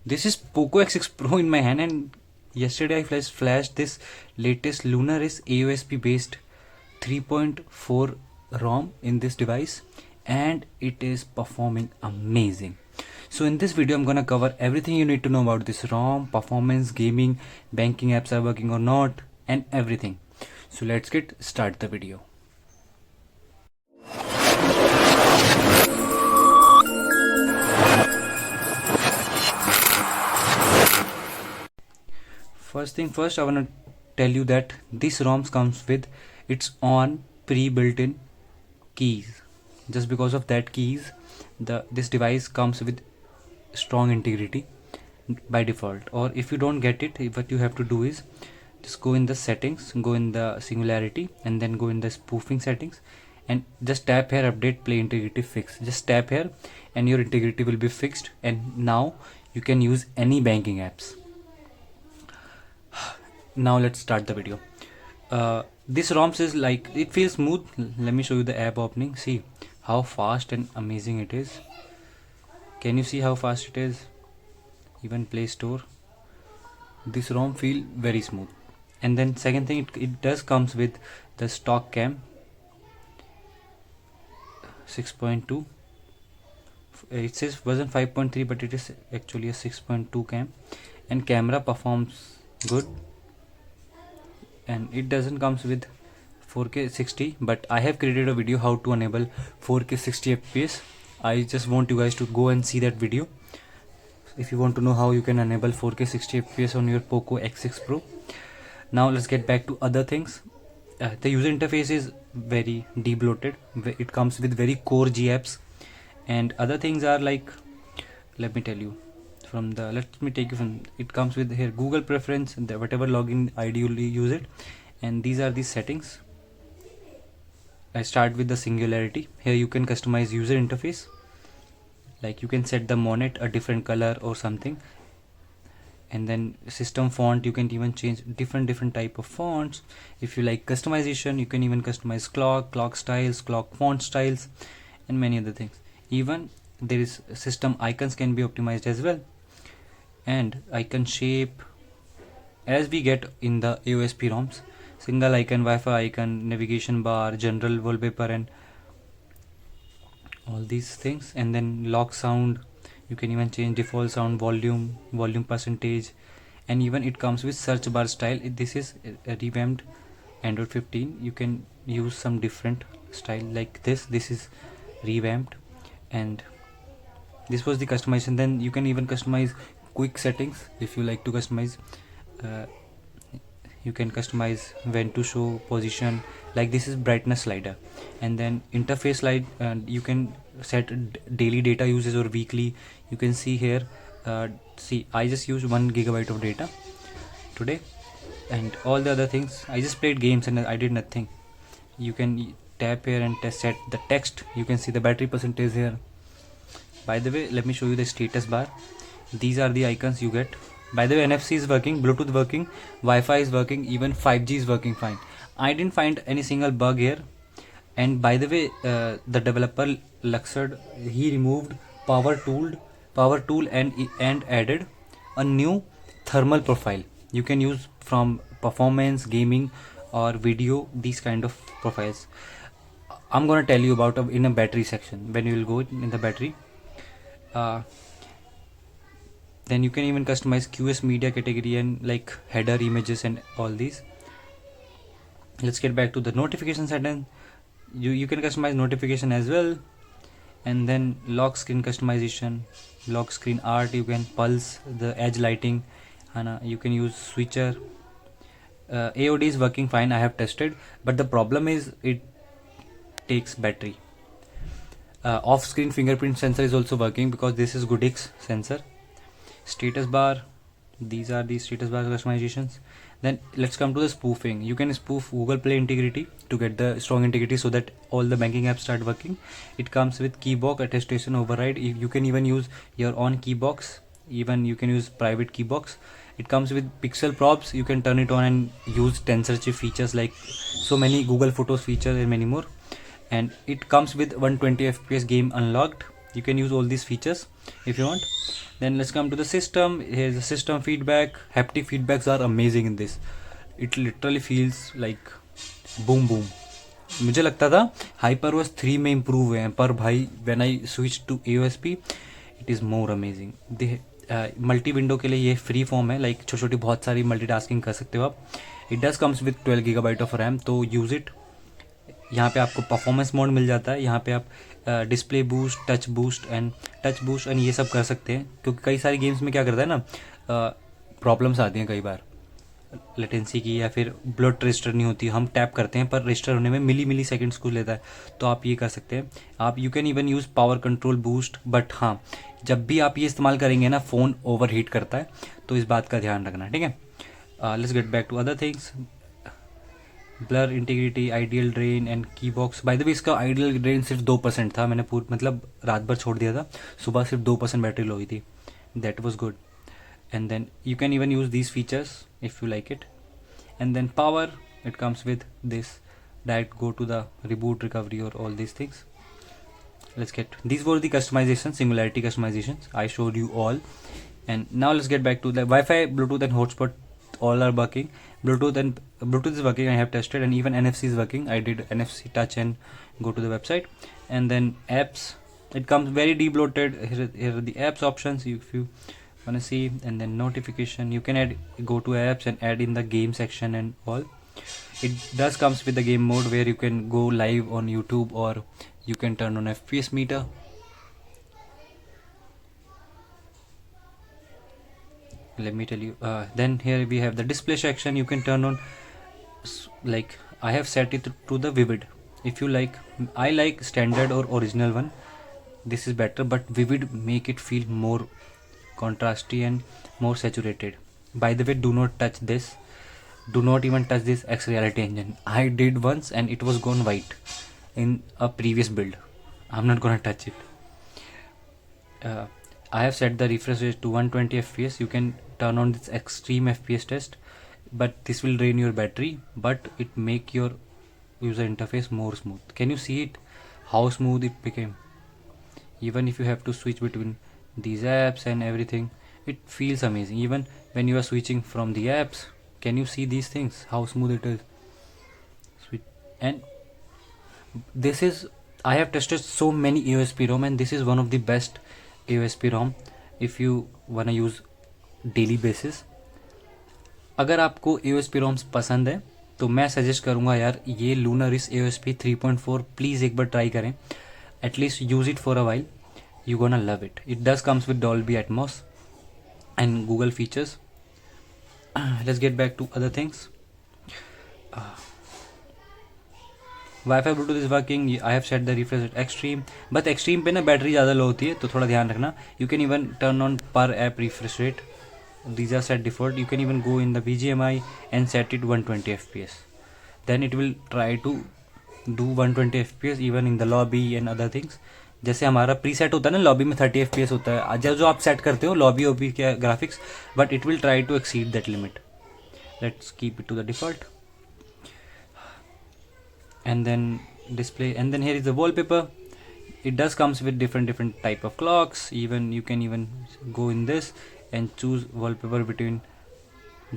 This is Poco X6 Pro in my hand, and yesterday I flashed this latest Lunaris AOSP based 3.4 ROM in this device, and it is performing amazing. So in this video I'm gonna cover everything you need to know about this ROM, performance, gaming, banking apps are working or not, and everything. So let's get start the video. First thing first, I want to tell you that this ROMs comes with its own pre-built-in keys. Just because of that keys, this device comes with strong integrity by default. Or if you don't get it, what you have to do is just go in the settings, go in the Singularity, and then go in the spoofing settings, and just tap here, update play integrity fix. Just tap here and your integrity will be fixed, and now you can use any banking apps. Now let's start the video. This ROMs is like, it feels smooth. Let me show you the app opening. See how fast and amazing it is. Can you see how fast it is? Even Play Store. This ROM feel very smooth. And then second thing, it does comes with the stock cam 6.2. It says version 5.3, but it is actually a 6.2 cam, and camera performs good. And it doesn't comes with 4K 60, but I have created a video how to enable 4K 60 FPS. I just want you guys to go and see that video if you want to know how you can enable 4K 60 FPS on your Poco X6 Pro. Now let's get back to other things. The user interface is very debloated. It comes with very core G apps, and other things are like, let me tell you from the, let me take you from, it comes with here Google preference, and whatever login ID you use it, and these are the settings. I start with the Singularity. Here you can customize user interface, like you can set the monet a different color or something, and then system font, you can even change different type of fonts. If you like customization, you can even customize clock styles, clock font styles, and many other things. Even there is system icons can be optimized as well, and icon shape as we get in the AOSP ROMs. Single icon, Wi-Fi icon, navigation bar, general wallpaper, and all these things. And then lock sound, you can even change default sound, volume percentage, and even it comes with search bar style. This is a revamped Android 15. You can use some different style like this is revamped, and this was the customization. Then you can even customize quick settings if you like to customize. You can customize when to show position, like this is brightness slider, and then interface slide, and you can set daily data uses or weekly. You can see here, see I just used 1 GB of data today, and all the other things, I just played games and I did nothing. You can tap here and set the text. You can see the battery percentage here. By the way, let me show you the status bar. These are the icons you get. By the way, NFC is working, Bluetooth working, Wi-Fi is working, even 5G is working fine. I didn't find any single bug here. And by the way, the developer Luxord, he removed power tool and added a new thermal profile. You can use from performance, gaming, or video, these kind of profiles. I'm gonna tell you about in a battery section when you will go in the battery. Then you can even customize QS media category and like header images and all these. Let's get back to the notification setting. You can customize notification as well, and then lock screen customization, lock screen art. You can pulse the edge lighting, and you can use switcher. AOD is working fine. I have tested, but the problem is it takes battery. Off-screen fingerprint sensor is also working because this is Goodix sensor. Status bar, these are the status bar customizations. Then let's come to the spoofing. You can spoof Google Play integrity to get the strong integrity so that all the banking apps start working. It comes with keybox attestation override. You can even use your own keybox, even you can use private keybox. It comes with pixel props. You can turn it on and use TensorChip features like so many Google Photos features and many more. And it comes with 120 FPS game unlocked. You can use all these features if you want. Then let's come to the system. Here's the system feedback. Haptic feedbacks are amazing in this. It literally feels like boom boom. मुझे लगता था HyperOS 3 में improve हुए हैं, पर भाई when I switch to AOSP it is more amazing. Multi window के लिए ये फ्री फॉर्म है, लाइक छोटी छोटी बहुत सारी मल्टीटास्किंग कर सकते हो आप. It does comes with 12 GB of RAM, तो यूज़ इट. यहाँ पे आपको परफॉर्मेंस मोड मिल जाता है. यहाँ पे आप display boost, touch boost and ये सब कर सकते हैं, क्योंकि कई सारी गेम्स में क्या करता है ना, प्रॉब्लम्स आती हैं कई बार लेटेंसी की, या फिर ब्लड रजिस्टर नहीं होती. हम टैप करते हैं पर रजिस्टर होने में मिली सेकंड्स को लेता है, तो आप ये कर सकते हैं. आप you can even use power control boost, but हाँ जब भी आप ये इस्तेमाल करेंगे ना फ़ोन ओवर हीट करता है, तो इस बात का ध्यान रखना. ठीक है, let's get back to other things. Blur integrity, ideal drain and key box. By the way इसका आइडियल ड्रेन सिर्फ 2% था. मैंने मतलब रात भर छोड़ दिया था, सुबह सिर्फ 2% बैटरी लो हुई थी. That was good. And then you can even use these features if you like it. And then power, it comes with this direct go to the reboot, recovery, or all these things. Let's get, these were the customizations, Singularity customizations I showed you all. And now let's get back to the Wi-Fi, Bluetooth and hotspot. All are working. Bluetooth is working, I have tested, and even NFC is working. I did NFC touch and go to the website. And then apps, it comes very debloated. Here are the apps options if you wanna see. And then notification, you can go to apps and add in the game section and all. It does comes with the game mode where you can go live on YouTube, or you can turn on FPS meter. Let me tell you. Then here we have the display section. You can turn on, like I have set it to the vivid. If you like, I like standard or original one. This is better, but vivid make it feel more contrasty and more saturated. By the way, do not touch this. Do not even touch this X-Reality engine. I did once and it was gone white in a previous build. I'm not gonna touch it. I have set the refresh rate to 120 FPS. You can turn on this extreme FPS test, but this will drain your battery, but it make your user interface more smooth. Can you see it? How smooth it became. Even if you have to switch between these apps and everything, it feels amazing. Even when you are switching from the apps, can you see these things, how smooth it is? And this is, I have tested so many AOSP ROM, and this is one of the best AOSP ROM if you wanna use daily basis. अगर आपको AOSP ROMs पसंद है तो मैं suggest करूँगा यार, ये Lunaris AOSP 3.4 please एक बार ट्राई करें. At least use it for a while. You're gonna love it. It does comes with Dolby Atmos and Google features. Let's get back to other things. Wi-Fi Bluetooth is working. I have set the refresh at extreme, but extreme पे ना battery ज़्यादा लो होती है, तो थोड़ा ध्यान रखना. You can even turn on per app refresh rate. These are set default. You can even go in the BGMI and set it 120 FPS. Then it will try to do 120 FPS even in the lobby and other things. जैसे हमारा pre set होता है ना, lobby में 30 FPS होता है, जो आप सेट करते हो लॉबी ओबी के graphics, but it will try to exceed that limit. Let's keep it to the default. And then display, and then here is the wallpaper. It does comes with different type of clocks. Even you can even go in this and choose wallpaper between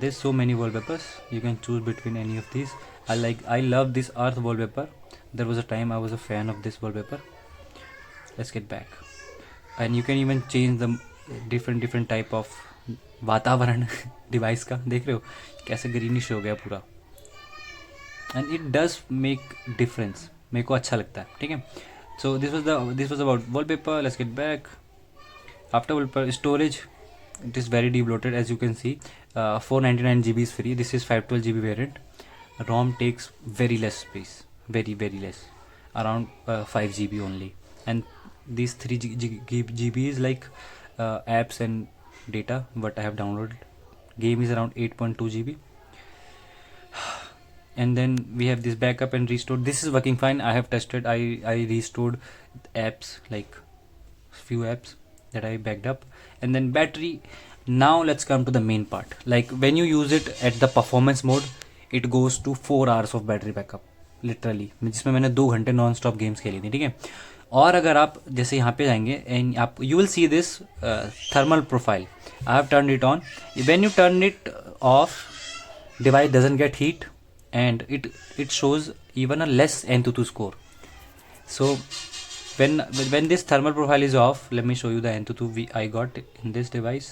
this. So many wallpapers you can choose between any of these. I love this earth wallpaper. There was a time I was a fan of this wallpaper. Let's get back. And you can even change the different type of वातावरण device का. देख रहे हो कैसे greenish हो गया पूरा. And it does make difference. मेरे को अच्छा लगता है. ठीक है. So this was about wallpaper. Let's get back. After wallpaper, storage, it is very debloated as you can see. 499 GB is free. This is 512 GB variant. ROM takes very less space, very less, around 5 GB only. And these 3 GB is like apps and data what I have downloaded. Game is around 8.2 GB. And then we have this backup and restore. This is working fine. I have tested. I restored apps, like few apps that I backed up. And then battery. Now let's come to the main part. Like when you use it at the performance mode, it goes to 4 hours of battery backup literally, जिसमें मैंने 2 घंटे non stop games खेली थी. ठीक है. और अगर आप जैसे यहाँ पे जाएंगे एंड आप you will see this thermal profile, I have turn it on. When U turn it of, device doesn't get heat and it shows even a less Antutu score. So when this thermal profile is off, let me show you the Antutu I got in this device.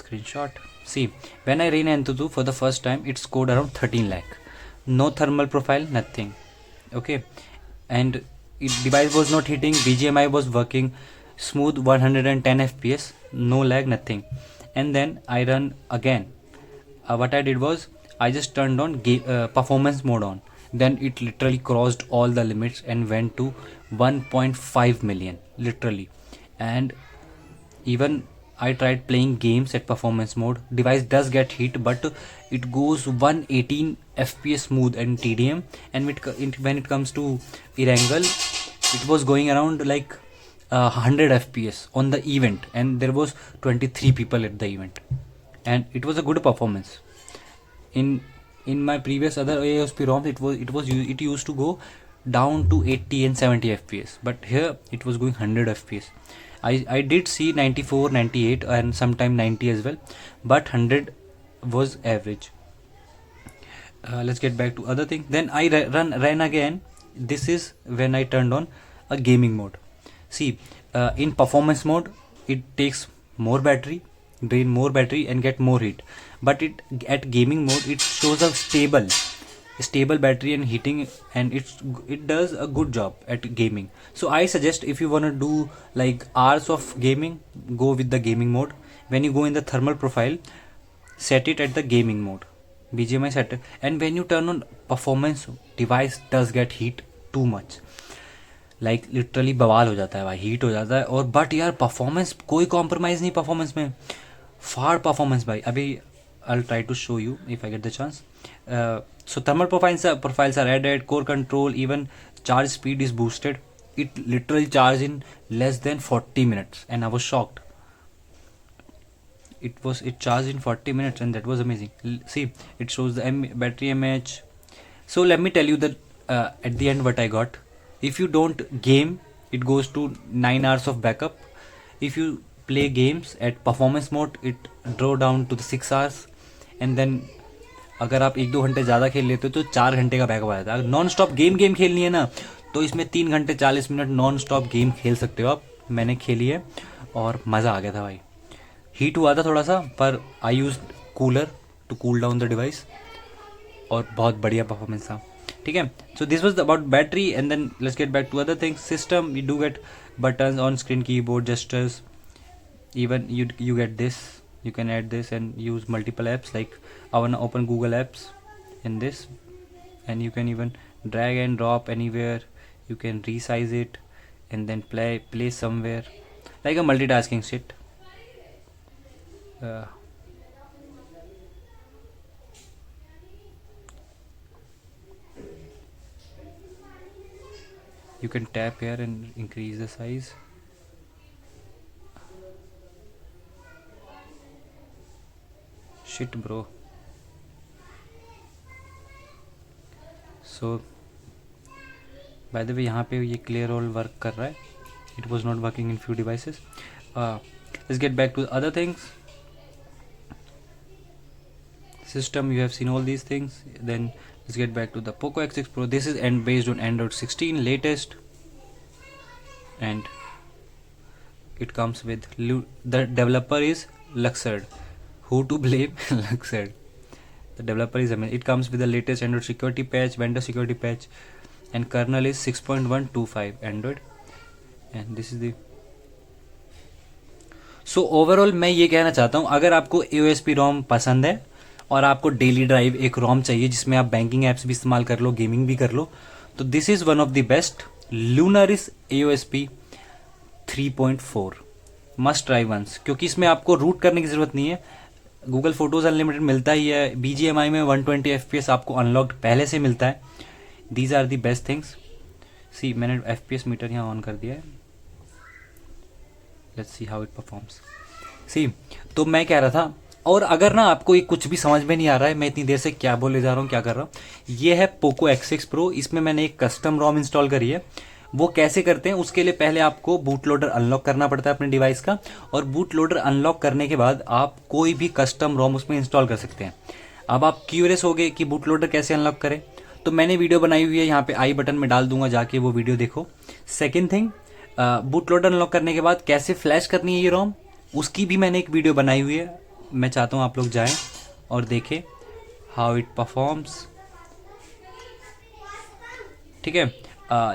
Screenshot. See, when I ran Antutu for the first time, it scored around 13 lakh. No thermal profile, nothing. Okay, and device was not heating, BGMI was working smooth, 110 fps, no lag, nothing. And then I run again. What I did was I just turned on performance mode on, then it literally crossed all the limits and went to 1.5 million literally. And even I tried playing games at performance mode, device does get heat, but it goes 118 fps smooth and TDM. And when it comes to Erangel, it was going around like 100 fps on the event, and there was 23 people at the event, and it was a good performance. In my previous other AOSP ROMs, it used to go down to 80 and 70 fps, but here it was going 100 fps. I did see 94, 98 and sometime 90 as well, but 100 was average. Let's get back to other thing. Then I ran again. This is when I turned on a gaming mode. See, in performance mode, it takes more battery, drain more battery and get more heat. But at gaming mode, it shows a stable battery and heating, and it does a good job at gaming. So I suggest, if you want to do like hours of gaming, go with the gaming mode. When you go in the thermal profile, set it at the gaming mode, BGMI set it, and when you turn on performance, device does get heat too much. Like literally बवाल हो जाता है भाई, heat हो जाता है. और but यार परफॉर्मेंस कोई कॉम्प्रोमाइज़ नहीं परफॉर्मेंस में, फार परफॉर्मेंस भाई. अभी I try to show you if I get the chance. So thermal profiles are added, core control, even charge speed is boosted. It literally charged in less than 40 minutes and I was shocked. It charged in 40 minutes and that was amazing. See, it shows the battery mAh. So let me tell you that at the end what I got. If you don't game, it goes to 9 hours of backup. If you play games at performance mode, it draw down to the 6 hours. And then अगर आप 1-2 घंटे ज़्यादा खेल लेते हो तो 4 घंटे का बैकअप आ जाता है. नॉन स्टॉप गेम खेलनी है ना, तो इसमें 3 घंटे 40 मिनट नॉन स्टॉप गेम खेल सकते हो आप. मैंने खेली है और मज़ा आ गया था भाई. हीट हुआ था थोड़ा सा, पर I use cooler to cool down the device, और बहुत बढ़िया परफॉर्मेंस था. ठीक है. So this was about battery. And then let's get back to other things. System, you do get buttons on screen, keyboard gestures, even you get this. You can add this and use multiple apps. Like I want to open Google Apps in this, and you can even drag and drop anywhere. You can resize it and then play somewhere, like a multitasking shit. You can tap here and increase the size. Shit bro. So by the way, यहाँ पे ये clear all work कर रहा है. It was not working in few devices. Let's get back to other things. System, you have seen all these things. Then let's get back to the Poco X6 Pro. This is based on Android 16 latest, and it comes with the developer is Luxord. Who to blame? Luxord. The developer is amazing. It comes with the latest Android security patch, vendor security patch, and kernel is 6.125 Android. And this is the so overall मैं ये कहना चाहता हूँ, अगर आपको AOSP ROM पसंद है और आपको डेली ड्राइव एक ROM चाहिए जिसमें आप बैंकिंग ऐप्स भी इस्तेमाल कर लो, गेमिंग भी कर लो, तो this is one of the best. Lunaris AOSP 3.4 must try once, क्योंकि इसमें आपको रूट करने की ज़रूरत नहीं है. गूगल फोटोज़ अनलिमिटेड मिलता ही है. BGMI में 120 FPS आपको अनलॉक्ड पहले से मिलता है. These are the best things. See, मैंने FPS मीटर यहाँ ऑन कर दिया है. Let's see how it performs. See, तो मैं कह रहा था और अगर ना आपको ये कुछ भी समझ में नहीं आ रहा है मैं इतनी देर से क्या बोले जा रहा हूँ क्या कर रहा हूँ, ये है पोको X6 Pro। इसमें मैंने एक कस्टम रोम इंस्टॉल करी है। वो कैसे करते हैं, उसके लिए पहले आपको बूट लोडर अनलॉक करना पड़ता है अपने डिवाइस का, और बूट लोडर अनलॉक करने के बाद आप कोई भी कस्टम रोम उसमें इंस्टॉल कर सकते हैं। अब आप क्यूरियस हो गए कि बूट लोडर कैसे अनलॉक करें, तो मैंने वीडियो बनाई हुई है, यहाँ पे आई बटन में डाल दूंगा, जाके वो वीडियो देखो। Second thing, boot loader unlock करने के बाद कैसे फ्लैश करनी है ये रोम, उसकी भी मैंने एक वीडियो बनाई हुई है। मैं चाहता हूँ आप लोग जाएं और देखें हाउ इट परफॉर्म्स। ठीक है,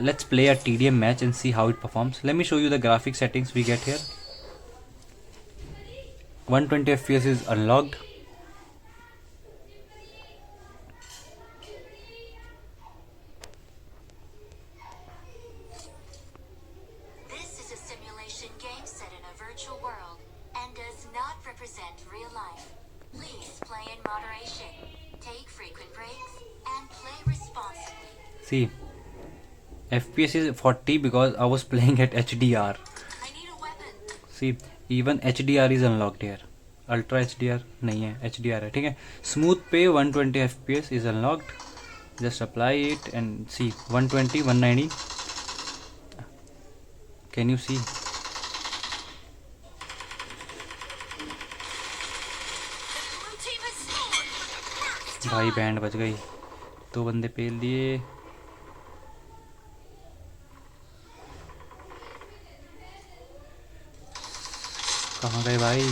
let's play a TDM match and see how it performs. Let me show you the graphic settings we get here. 120 FPS is unlocked. This is a simulation game set in a virtual world and does not represent real life. Please play in moderation, take frequent breaks, and play responsibly. See, FPS is 40 because I was playing at HDR. I need a weapon. See, even HDR is unlocked here. Ultra HDR नहीं है, HDR है। ठीक है, smooth पे 120 FPS is unlocked. Just apply it and see 120, 190. Can you see? The blue team has scored for the first भाई time. Band बज गई, 2 बंदे पेल दिए। कहाँ गए भाई?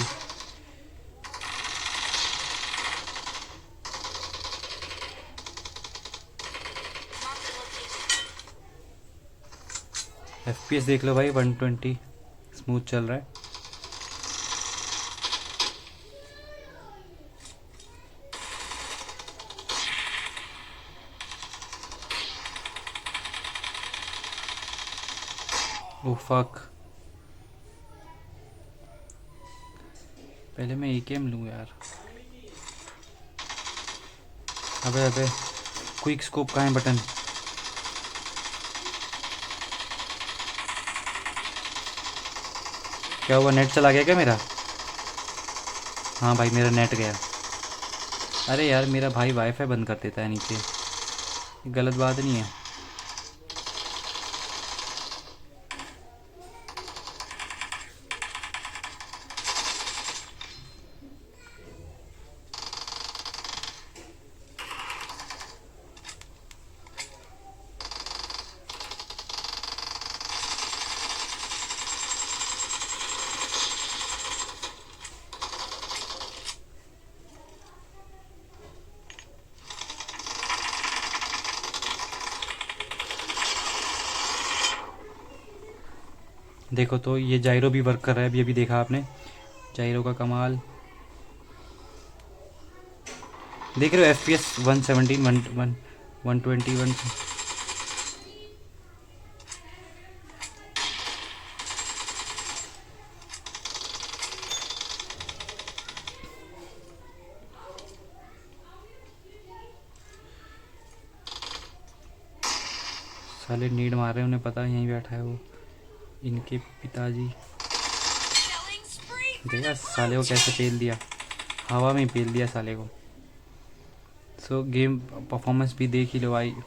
Mark the location. FPS देख लो भाई, 120 स्मूथ चल रहा है। ओह फक, पहले मैं AKM लूँ यार। अबे अबे, क्विक स्कोप कहाँ है बटन? क्या हुआ, नेट चला गया क्या मेरा? हाँ भाई मेरा नेट गया। अरे यार मेरा भाई वाईफाई बंद कर देता है नीचे, ये गलत बात नहीं है। देखो तो ये जायरो भी वर्क कर रहा है, अभी अभी देखा आपने जायरो का कमाल। देख रहे हो FPS 117, 121। साले नीड मार रहे हैं, उन्हें पता है यहीं बैठा है वो, इनके पिताजी। Killing spree for देखा the साले blue को कैसे team. पेल दिया, हवा में ही पेल दिया साले को। सो गेम परफॉर्मेंस भी देख ही लो भाई। Blue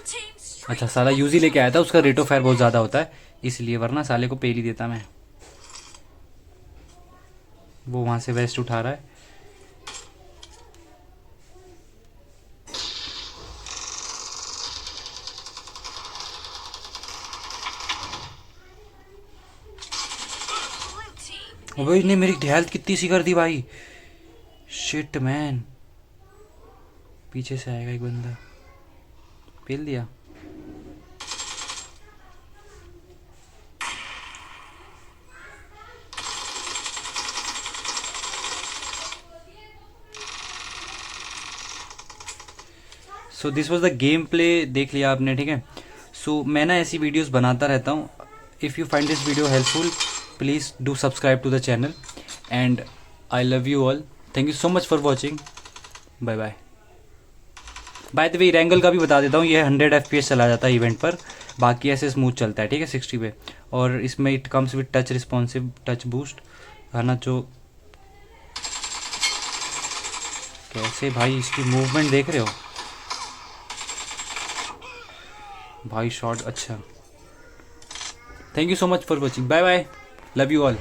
team straight. अच्छा साला यूजी लेके आया था, उसका रेट ऑफ फायर बहुत ज़्यादा होता है इसलिए, वरना साले को पेल ही देता मैं। वो वहाँ से वेस्ट उठा रहा है। Blue team. अबे इसने मेरी हेल्थ कितनी सी कर दी भाई, शिट मैन। पीछे से आएगा एक बंदा, पेल दिया। सो this was the game play, देख लिया आपने। ठीक है, सो मैं ना ऐसी वीडियोस बनाता रहता हूँ। If you find this video helpful please do subscribe to the channel and I love you all. Thank you so much for watching, bye bye. By the way रैंगल का भी बता देता हूँ, ये 100 FPS चला जाता है इवेंट पर, बाकी ऐसे स्मूथ चलता है। ठीक है 60 पे, और इसमें it comes with touch responsive touch boost है ना, जो कैसे भाई, इसकी मूवमेंट देख रहे हो भाई, शॉट अच्छा। Thank you so much for watching, bye bye, love you all.